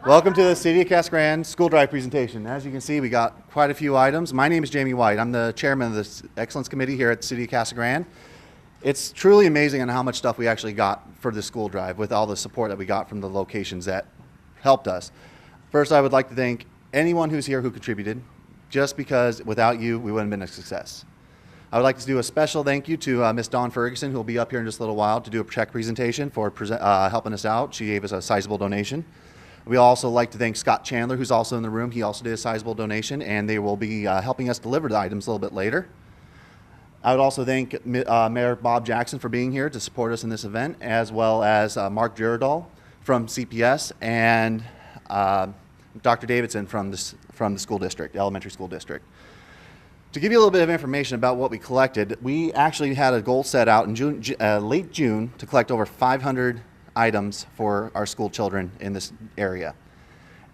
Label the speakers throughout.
Speaker 1: Welcome to the City of Casa Grande School Drive presentation. As you can see, we got quite a few items. My name is Jamie White. I'm the chairman of the Excellence Committee here at the City of Casa Grande. It's truly amazing on how much stuff we actually got for the school drive with all the support that we got from the locations that helped us. First, I would like to thank anyone who's here who contributed, just because without you, we wouldn't have been a success. I would like to do a special thank you to Miss Dawn Ferguson, who will be up here in just a little while to do a check presentation for helping us out. She gave us a sizable donation. We also like to thank Scott Chandler, who's also in the room. He also did a sizable donation, and they will be helping us deliver the items a little bit later. I would also thank Mayor Bob Jackson for being here to support us in this event, as well as Mark Giradol from CPS and Dr. Davidson from the school district, elementary school district. To give you a little bit of information about what we collected, we actually had a goal set out in late June to collect over 500 items for our school children in this area.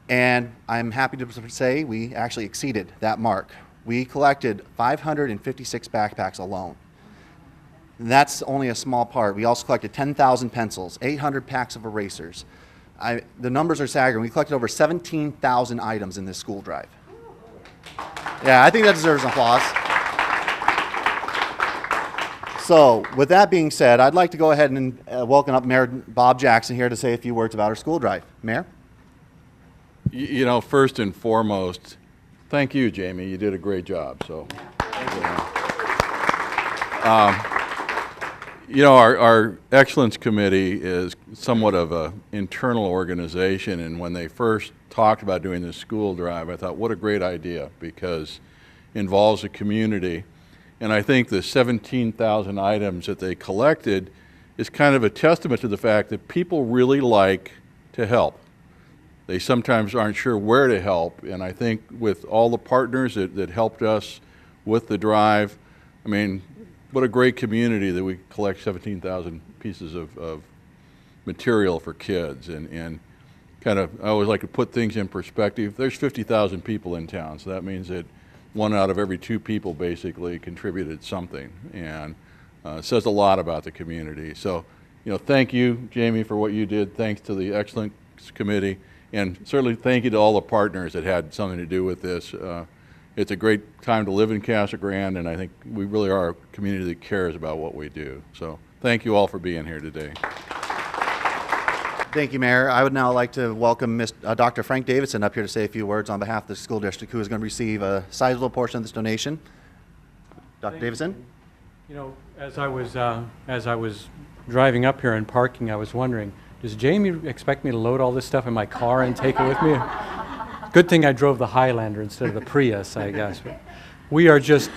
Speaker 1: And I'm happy to say we actually exceeded that mark. We collected 556 backpacks alone. And that's only a small part. We also collected 10,000 pencils, 800 packs of erasers. The numbers are staggering. We collected over 17,000 items in this school drive. Yeah, I think that deserves an applause. So, with that being said, I'd like to go ahead and welcome up Mayor Bob Jackson here to say a few words about our school drive. Mayor?
Speaker 2: You know, first and foremost, thank you, Jamie. You did a great job. So, our Excellence Committee is somewhat of an internal organization, and when they first talked about doing this school drive, I thought, what a great idea, because it involves the community. And I think the 17,000 items that they collected is kind of a testament to the fact that people really like to help. They sometimes aren't sure where to help, and I think with all the partners that helped us with the drive, I mean, what a great community that we collect 17,000 pieces of material for kids. And kind of, I always like to put things in perspective. There's 50,000 people in town, so that means that 1 out of every 2 people basically contributed something, and says a lot about the community. So, thank you, Jamie, for what you did. Thanks to the Excellence Committee, and certainly thank you to all the partners that had something to do with this. It's a great time to live in Casa Grande, and I think we really are a community that cares about what we do. So, thank you all for being here today.
Speaker 1: Thank you, Mayor. I would now like to welcome Dr. Frank Davidson up here to say a few words on behalf of the school district, who is going to receive a sizable portion of this donation. Dr. Davidson?
Speaker 3: As I was driving up here and parking, I was wondering, does Jamie expect me to load all this stuff in my car and take it with me? Good thing I drove the Highlander instead of the Prius, I guess. But we are just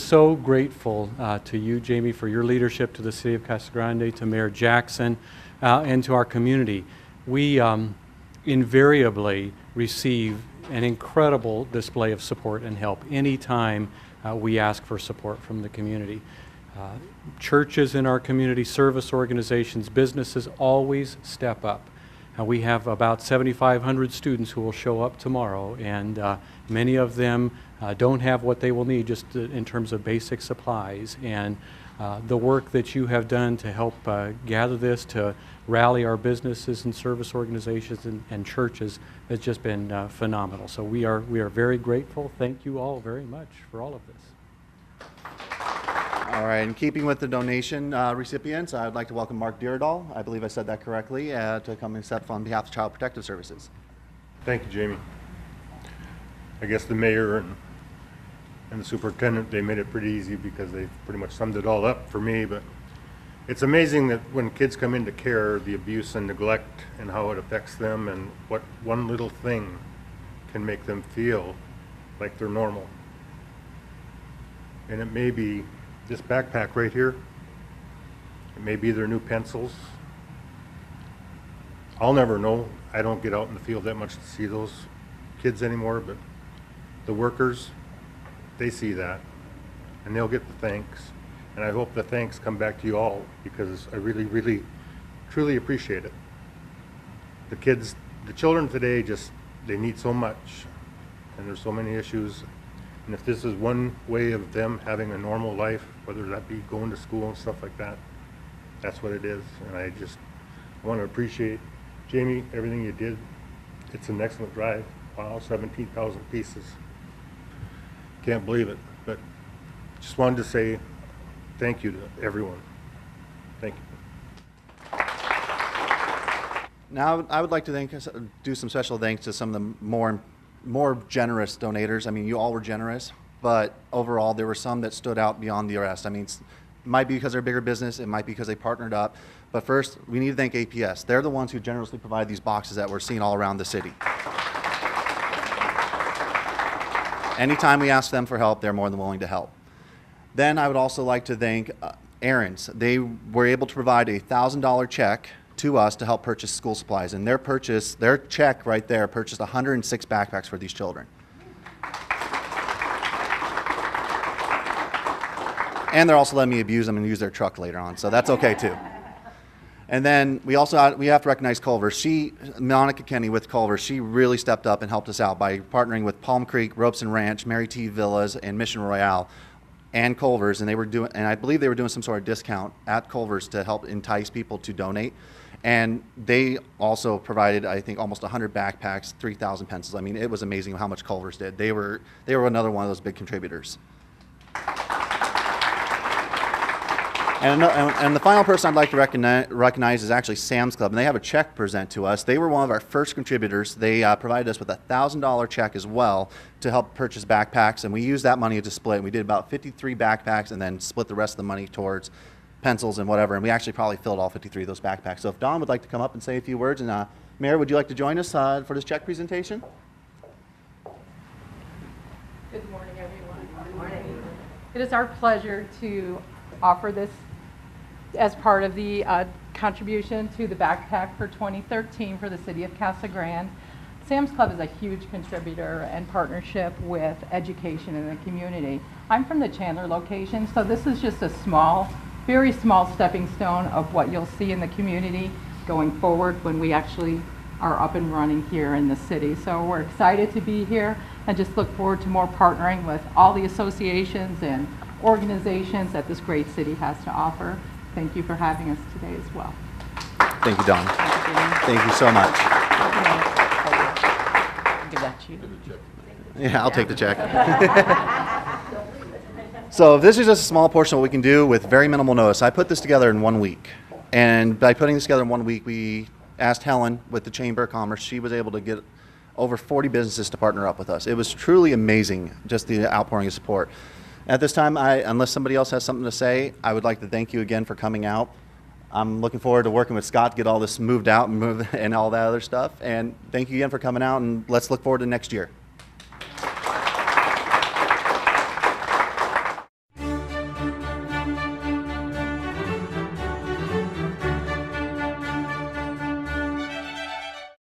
Speaker 3: so grateful to you, Jamie, for your leadership, to the City of Casa Grande, to Mayor Jackson, and to our community. We invariably receive an incredible display of support and help anytime we ask for support from the community. Churches in our community, service organizations, businesses always step up. We have about 7,500 students who will show up tomorrow, and many of them don't have what they will need just in terms of basic supplies. And the work that you have done to help gather this, to rally our businesses and service organizations and churches has just been phenomenal. So we are very grateful. Thank you all very much for all of this.
Speaker 1: All right, in keeping with the donation recipients, I'd like to welcome Mark Giradol, I believe I said that correctly, to come and step on behalf of Child Protective Services.
Speaker 4: Thank you, Jamie. I guess the mayor and the superintendent, they made it pretty easy because they pretty much summed it all up for me. But it's amazing that when kids come into care, the abuse and neglect and how it affects them, and what one little thing can make them feel like they're normal. And it may be this backpack right here. It may be their new pencils. I'll never know. I don't get out in the field that much to see those kids anymore, but the workers, they see that, and they'll get the thanks. And I hope the thanks come back to you all, because I really, really, truly appreciate it. The kids, the children today, they need so much, and there's so many issues. And if this is one way of them having a normal life, whether that be going to school and stuff like that, that's what it is. And I want to appreciate, Jamie, everything you did It's an excellent drive. Wow, 17,000 pieces. Can't believe it, but just wanted to say thank you to everyone. Thank you.
Speaker 1: Now, I would like to do some special thanks to some of the more generous donators. I mean, you all were generous, but overall, there were some that stood out beyond the rest. I mean, it might be because they're a bigger business, it might be because they partnered up, but first, we need to thank APS. They're the ones who generously provide these boxes that we're seeing all around the city. Anytime we ask them for help, they're more than willing to help. Then I would also like to thank Aaron's. They were able to provide a $1,000 check to us to help purchase school supplies, and their check right there purchased 106 backpacks for these children. And they're also letting me abuse them and use their truck later on, so that's okay too. And then we have to recognize Culver's. Monica Kenny with Culver's, she really stepped up and helped us out by partnering with Palm Creek, Ropes and Ranch, Mary T. Villas, and Mission Royale, and Culver's, and I believe they were doing some sort of discount at Culver's to help entice people to donate. And they also provided, I think, almost 100 backpacks, 3,000 pencils. I mean, it was amazing how much Culver's did. They were another one of those big contributors. And the final person I'd like to recognize is actually Sam's Club, and they have a check present to us. They were one of our first contributors. They provided us with a $1,000 check as well to help purchase backpacks, and we used that money to split. We did about 53 backpacks and then split the rest of the money towards pencils and whatever, and we actually probably filled all 53 of those backpacks. So if Don would like to come up and say a few words, and Mayor, would you like to join us for this check presentation?
Speaker 5: Good morning, everyone. Good morning. It is our pleasure to offer this as part of the contribution to the backpack for 2013 for the city of Casa Grande. Sam's Club is a huge contributor and partnership with education in the community. I'm from the Chandler location, so this is just a small, very small stepping stone of what you'll see in the community going forward when we actually are up and running here in the city. So we're excited to be here and just look forward to more partnering with all the associations and organizations that this great city has to offer. Thank you for having us today as well.
Speaker 1: Thank you, Don. Thank you so much.
Speaker 5: Give that to you.
Speaker 1: Yeah, I'll take the check. So this is just a small portion of what we can do with very minimal notice. I put this together in 1 week. And by putting this together in 1 week, we asked Helen with the Chamber of Commerce. She was able to get over 40 businesses to partner up with us. It was truly amazing, just the outpouring of support. At this time, unless somebody else has something to say, I would like to thank you again for coming out. I'm looking forward to working with Scott to get all this moved out and all that other stuff. And thank you again for coming out, and let's look forward to next year.